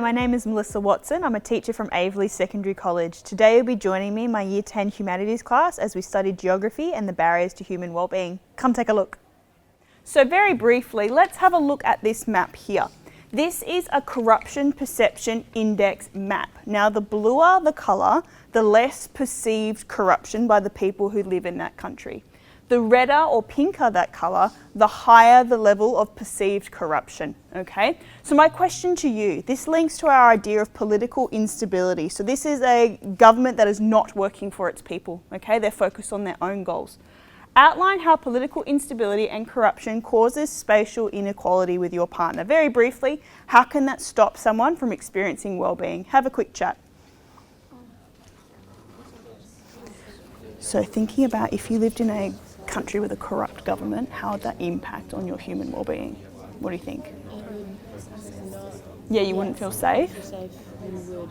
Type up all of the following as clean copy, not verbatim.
Hi, my name is Melissa Watson. I'm a teacher from Aveley Secondary College. Today you'll be joining me in my Year 10 Humanities class as we study geography and the barriers to human wellbeing. Come take a look. So very briefly, let's have a look at this map here. This is a corruption perception index map. Now the bluer the colour, the less perceived corruption by the people who live in that country. The redder or pinker that colour, the higher the level of perceived corruption, okay? So my question to you, this links to our idea of political instability. So this is a government that is not working for its people, okay? They're focused on their own goals. Outline how political instability and corruption causes spatial inequality with your partner. Very briefly, how can that stop someone from experiencing wellbeing? Have a quick chat. So thinking about if you lived in a country with a corrupt government, how would that impact on your human well-being? What do you think? Yeah, you wouldn't feel safe? Safe, you would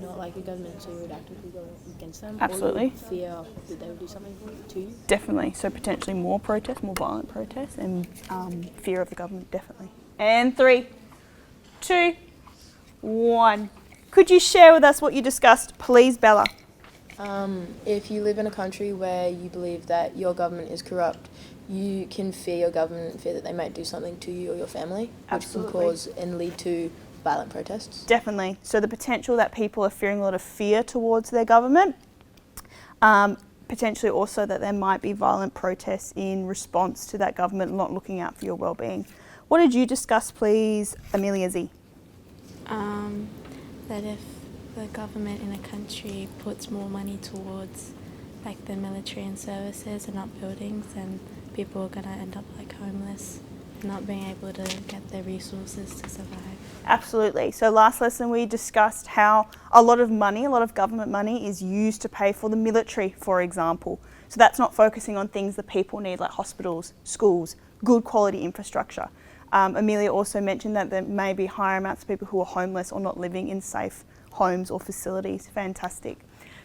not like the government, so you would actively go against them. Absolutely. Or you would fear that they would do something to you. Definitely. So potentially more protests, more violent protests, and fear of the government, definitely. And 3, 2, 1. Could you share with us what you discussed, please, Bella? If you live in a country where you believe that your government is corrupt, you can fear your government and fear that they might do something to you or your family, which can cause and lead to violent protests. Definitely. So the potential that people are fearing a lot of fear towards their government, potentially also that there might be violent protests in response to that government not looking out for your well-being. What did you discuss, please, Amelia Z? That if the government in a country puts more money towards like the military and services and not buildings, then people are going to end up like homeless, not being able to get their resources to survive. Absolutely. So last lesson we discussed how a lot of government money is used to pay for the military, for example. So that's not focusing on things that people need like hospitals, schools, good quality infrastructure. Amelia also mentioned that there may be higher amounts of people who are homeless or not living in safe homes or facilities. Fantastic.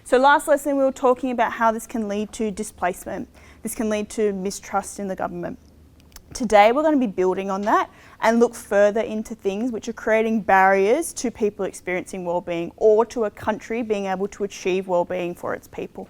So last lesson we were talking about how this can lead to displacement. This can lead to mistrust in the government. Today we're going to be building on that and look further into things which are creating barriers to people experiencing wellbeing or to a country being able to achieve wellbeing for its people.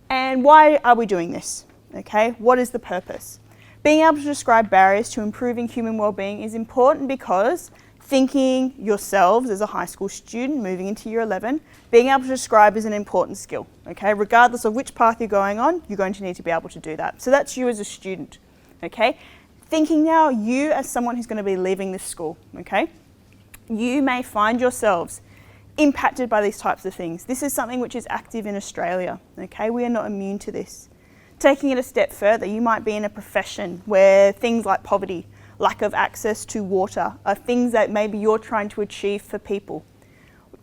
And why are we doing this? Okay, what is the purpose? Being able to describe barriers to improving human wellbeing is important because thinking yourselves as a high school student moving into year 11, being able to describe is an important skill, okay? Regardless of which path you're going on, you're going to need to be able to do that. So that's you as a student, okay? Thinking now, you as someone who's going to be leaving this school, okay? You may find yourselves impacted by these types of things. This is something which is active in Australia, okay? We are not immune to this. Taking it a step further, you might be in a profession where things like poverty, lack of access to water are things that maybe you're trying to achieve for people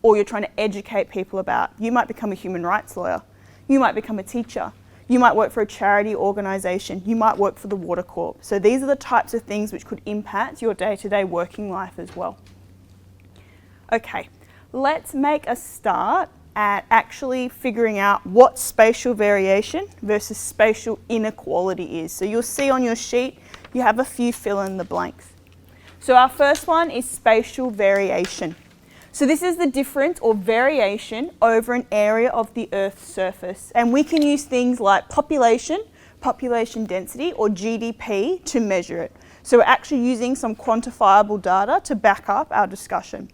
or you're trying to educate people about. You might become a human rights lawyer. You might become a teacher. You might work for a charity organisation. You might work for the Water Corp. So these are the types of things which could impact your day-to-day working life as well. Okay, let's make a start at actually figuring out what spatial variation versus spatial inequality is. So you'll see on your sheet, you have a few fill in the blanks. So our first one is spatial variation. So this is the difference or variation over an area of the Earth's surface. And we can use things like population density or GDP to measure it. So we're actually using some quantifiable data to back up our discussion.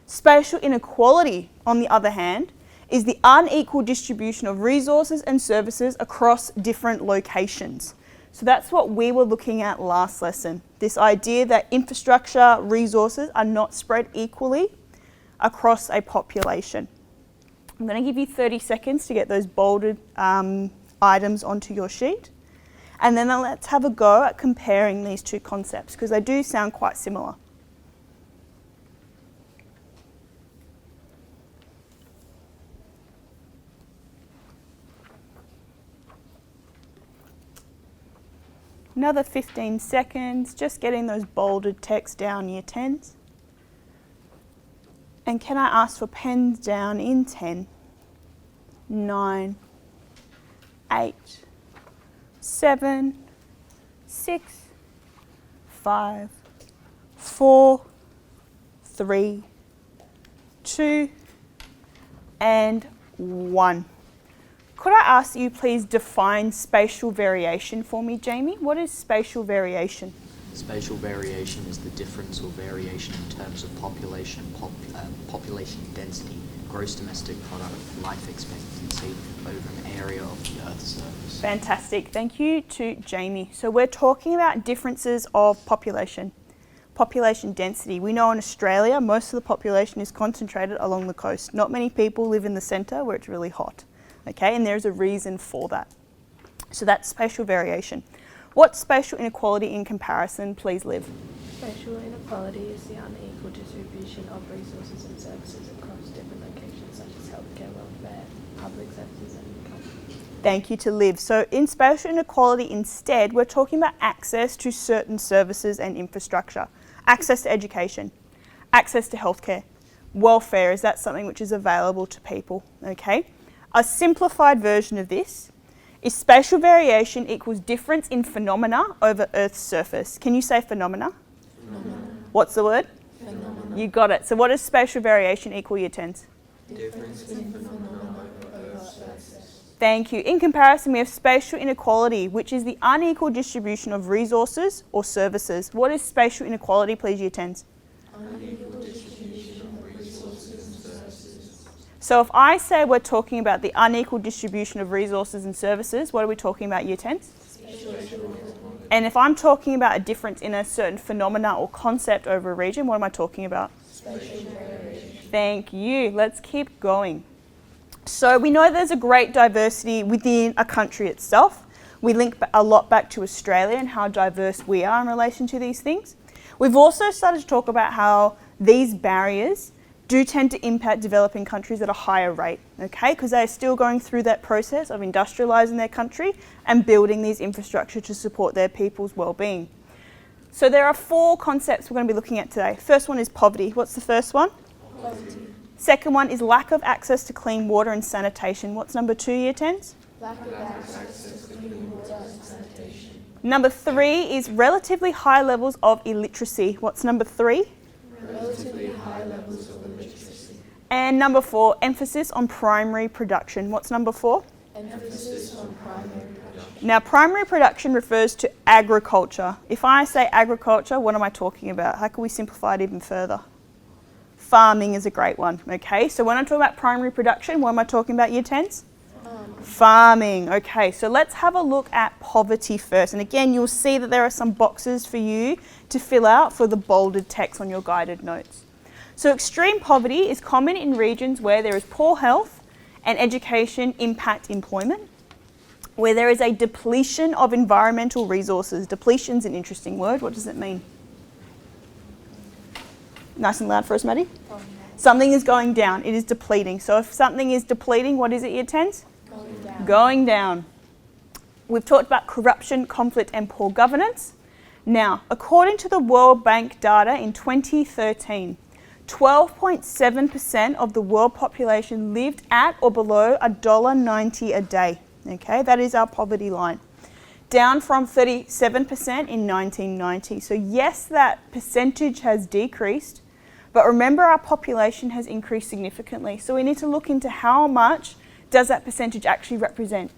Spatial inequality, on the other hand, is the unequal distribution of resources and services across different locations. So that's what we were looking at last lesson. This idea that infrastructure resources are not spread equally across a population. I'm going to give you 30 seconds to get those bolded items onto your sheet. And then let's have a go at comparing these two concepts because they do sound quite similar. Another 15 seconds, just getting those bolded text down, year 10s. And can I ask for pens down in 10, 9, 8, 7, 6, 5, 4, 3, 2, and 1. Could I ask you please define spatial variation for me, Jamie? What is spatial variation? Spatial variation is the difference or variation in terms of population density, gross domestic product, life expectancy over an area of the Earth's surface. Fantastic. Thank you to Jamie. So we're talking about differences of population density. We know in Australia, most of the population is concentrated along the coast. Not many people live in the centre where it's really hot. Okay, and there's a reason for that. So that's spatial variation. What's spatial inequality in comparison? Please, Liv. Spatial inequality is the unequal distribution of resources and services across different locations such as healthcare, welfare, public services and income. Thank you to Liv. So in spatial inequality instead, we're talking about access to certain services and infrastructure. Access to education, access to healthcare, welfare, is that something which is available to people? Okay. A simplified version of this is spatial variation equals difference in phenomena over Earth's surface. Can you say phenomena? Phenomena. What's the word? Phenomena. You got it. So what does spatial variation equal, year 10s? Difference in phenomena over Earth's surface. Thank you. In comparison, we have spatial inequality, which is the unequal distribution of resources or services. What is spatial inequality, please, year 10s? Unequal distribution of resources and services. So if I say we're talking about the unequal distribution of resources and services, what are we talking about, year 10s? And if I'm talking about a difference in a certain phenomena or concept over a region, what am I talking about? Spatial variation. Thank you. Let's keep going. So we know there's a great diversity within a country itself. We link a lot back to Australia and how diverse we are in relation to these things. We've also started to talk about how these barriers do tend to impact developing countries at a higher rate, okay? Because they're still going through that process of industrialising their country and building these infrastructure to support their people's well-being. So there are 4 concepts we're going to be looking at today. First one is poverty. What's the first one? Poverty. Second one is lack of access to clean water and sanitation. What's number 2, year 10s? Lack of access to clean water and sanitation. Number 3 is relatively high levels of illiteracy. What's number 3? Relatively high levels of illiteracy. And number 4, emphasis on primary production. What's number 4? Emphasis on primary production. Now, primary production refers to agriculture. If I say agriculture, what am I talking about? How can we simplify it even further? Farming is a great one, okay? So when I'm talking about primary production, what am I talking about, year 10s? Farming. Okay, so let's have a look at poverty first. And again, you'll see that there are some boxes for you to fill out for the bolded text on your guided notes. So extreme poverty is common in regions where there is poor health and education impact employment, where there is a depletion of environmental resources. Depletion is an interesting word. What does it mean? Nice and loud for us, Maddie. Something is going down. It is depleting. So if something is depleting, what is it, year 10s? Going down. Going down. We've talked about corruption, conflict and poor governance. Now, according to the World Bank data in 2013, 12.7% of the world population lived at or below $1.90 a day. Okay, that is our poverty line. Down from 37% in 1990. So yes, that percentage has decreased, but remember our population has increased significantly. So we need to look into how much does that percentage actually represent.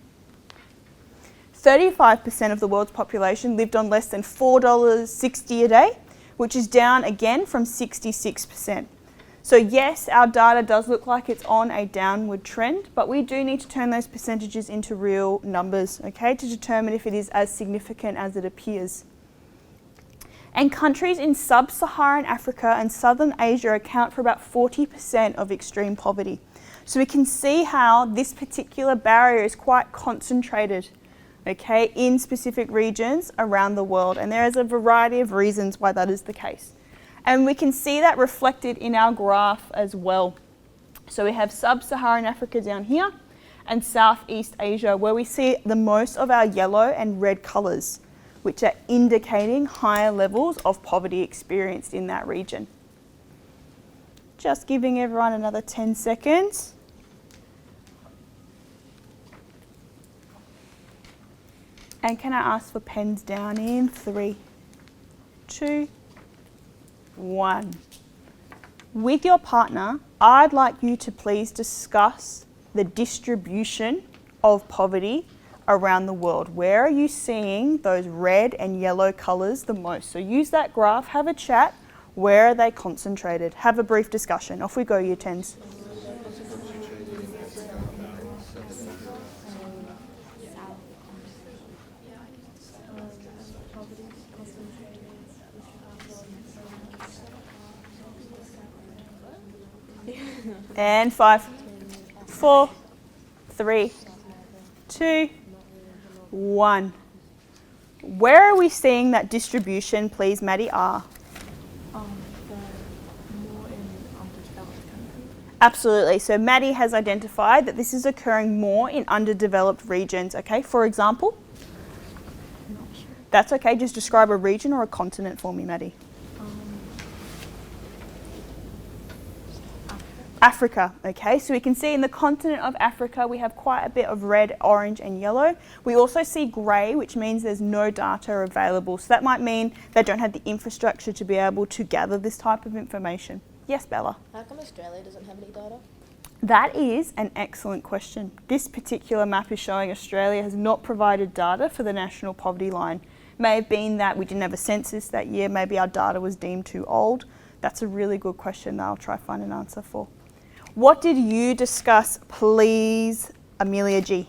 35% of the world's population lived on less than $4.60 a day, which is down again from 66%. So yes, our data does look like it's on a downward trend, but we do need to turn those percentages into real numbers, okay, to determine if it is as significant as it appears. And countries in sub-Saharan Africa and Southern Asia account for about 40% of extreme poverty. So we can see how this particular barrier is quite concentrated, okay, in specific regions around the world. And there is a variety of reasons why that is the case. And we can see that reflected in our graph as well. So we have sub-Saharan Africa down here and Southeast Asia, where we see the most of our yellow and red colours, which are indicating higher levels of poverty experienced in that region. Just giving everyone another 10 seconds. And can I ask for pens down in 3, 2, 1. with your partner, I'd like you to please discuss the distribution of poverty around the world. Where are you seeing those red and yellow colours the most? So use that graph, have a chat. Where are they concentrated? Have a brief discussion. Off we go, year 10s. And 5, 4, 3, 2, 1. Where are we seeing that distribution, please, Maddie? More in underdeveloped countries. Absolutely. So Maddie has identified that this is occurring more in underdeveloped regions. Okay, for example? Not sure. That's okay. Just describe a region or a continent for me, Maddie. Africa, okay, so we can see in the continent of Africa we have quite a bit of red, orange and yellow. We also see grey, which means there's no data available. So that might mean they don't have the infrastructure to be able to gather this type of information. Yes, Bella? How come Australia doesn't have any data? That is an excellent question. This particular map is showing Australia has not provided data for the national poverty line. May have been that we didn't have a census that year, maybe our data was deemed too old. That's a really good question that I'll try to find an answer for. What did you discuss, please, Amelia G?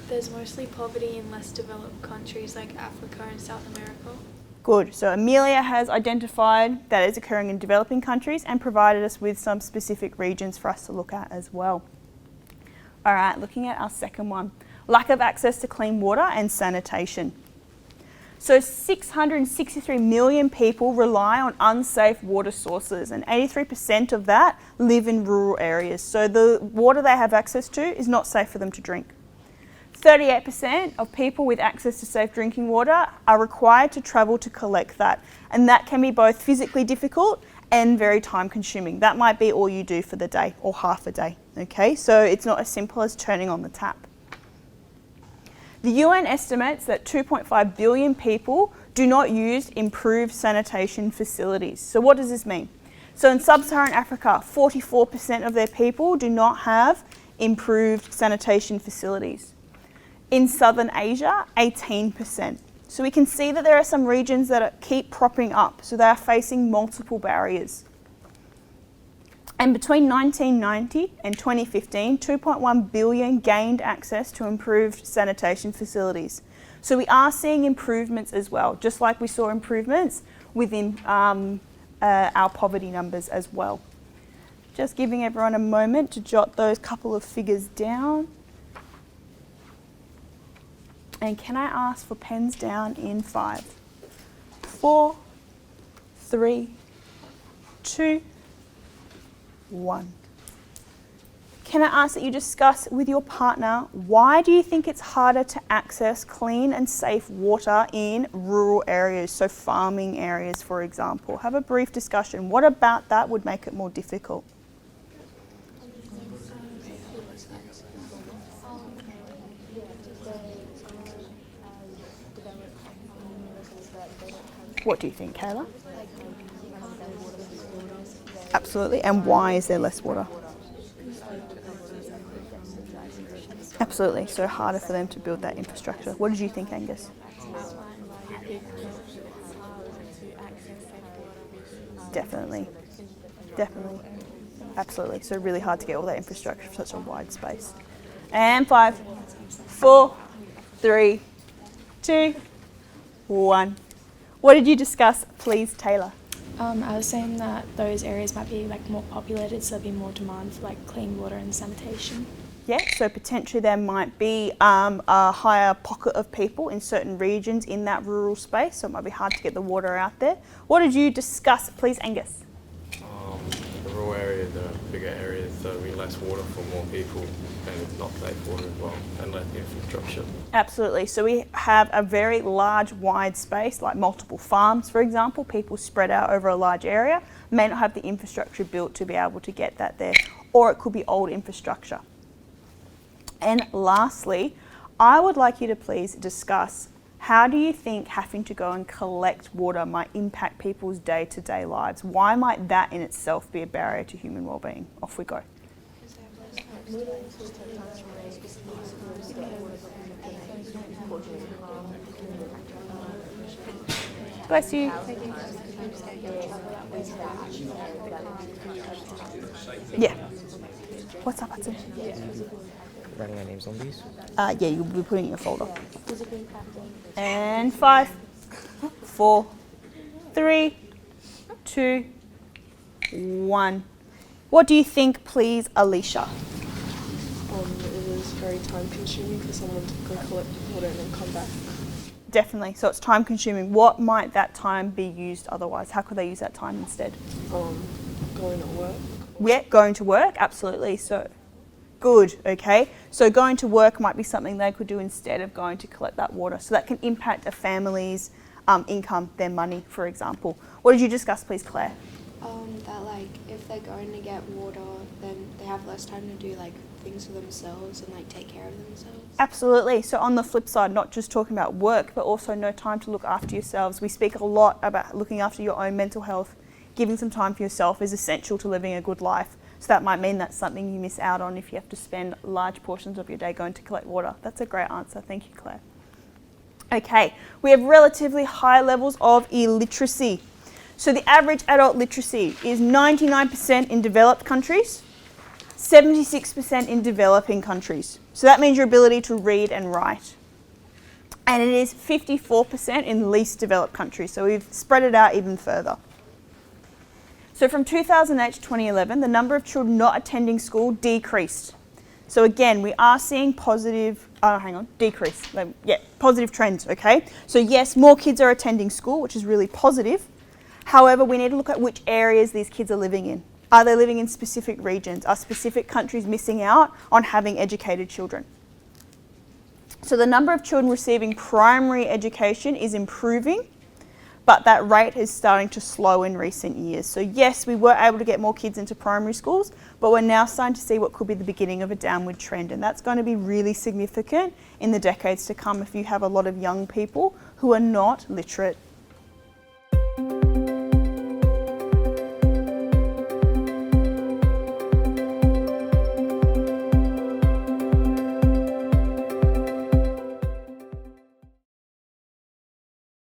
There's mostly poverty in less developed countries like Africa and South America. Good. So Amelia has identified that it's occurring in developing countries and provided us with some specific regions for us to look at as well. All right, looking at our second one. Lack of access to clean water and sanitation. So 663 million people rely on unsafe water sources and 83% of that live in rural areas. So the water they have access to is not safe for them to drink. 38% of people with access to safe drinking water are required to travel to collect that. And that can be both physically difficult and very time consuming. That might be all you do for the day or half a day. Okay, so it's not as simple as turning on the tap. The UN estimates that 2.5 billion people do not use improved sanitation facilities. So what does this mean? So in sub-Saharan Africa, 44% of their people do not have improved sanitation facilities. In Southern Asia, 18%. So we can see that there are some regions that keep propping up, so they are facing multiple barriers. And between 1990 and 2015, 2.1 billion gained access to improved sanitation facilities. So we are seeing improvements as well, just like we saw improvements within our poverty numbers as well. Just giving everyone a moment to jot those couple of figures down. And can I ask for pens down in 5, 4, 3, 2, 1. Can I ask that you discuss with your partner, why do you think it's harder to access clean and safe water in rural areas, so farming areas, for example? Have a brief discussion. What about that would make it more difficult? What do you think, Kayla? Absolutely. And why is there less water? Absolutely. So harder for them to build that infrastructure. What did you think, Angus? Definitely. Definitely. Absolutely. So really hard to get all that infrastructure for such a wide space. And 5, 4, 3, 2, 1. What did you discuss, please, Taylor? I was saying that those areas might be like more populated, so there'll be more demand for like clean water and sanitation. Yeah, so potentially there might be a higher pocket of people in certain regions in that rural space, so it might be hard to get the water out there. What did you discuss, please, Angus? The rural areas are bigger areas, so there'll be less water for more people and not safe water as well, and less infrastructure. Absolutely. So we have a very large, wide space, like multiple farms, for example. People spread out over a large area, may not have the infrastructure built to be able to get that there, or it could be old infrastructure. And lastly, I would like you to please discuss How do you think having to go and collect water might impact people's day-to-day lives? Why might that in itself be a barrier to human well-being? Off we go. Bless you. Yeah. What's up, Hudson? Writing our names on these? Yeah, you'll be putting it in your folder. And 5, 4, 3, 2, 1. What do you think, please, Alicia? It is very time consuming for someone to go collect water and then come back. Definitely. So it's time consuming. What might that time be used otherwise? How could they use that time instead? Going to work. Yeah, going to work, absolutely. So good, okay. So going to work might be something they could do instead of going to collect that water. So that can impact a family's income, their money, for example. What did you discuss, please, Claire? That like if they're going to get water, then they have less time to do like things for themselves and like take care of themselves. Absolutely. So on the flip side, not just talking about work, but also no time to look after yourselves. We speak a lot about looking after your own mental health. Giving some time for yourself is essential to living a good life. So that might mean that's something you miss out on if you have to spend large portions of your day going to collect water. That's a great answer. Thank you, Claire. Okay, we have relatively high levels of illiteracy. So the average adult literacy is 99% in developed countries, 76% in developing countries. So that means your ability to read and write. And it is 54% in least developed countries. So we've spread it out even further. So from 2008 to 2011, the number of children not attending school decreased. So again, we are seeing positive trends, okay? So yes, more kids are attending school, which is really positive. However, we need to look at which areas these kids are living in. Are they living in specific regions? Are specific countries missing out on having educated children? So the number of children receiving primary education is improving, but that rate is starting to slow in recent years. So yes, we were able to get more kids into primary schools, but we're now starting to see what could be the beginning of a downward trend, and that's going to be really significant in the decades to come if you have a lot of young people who are not literate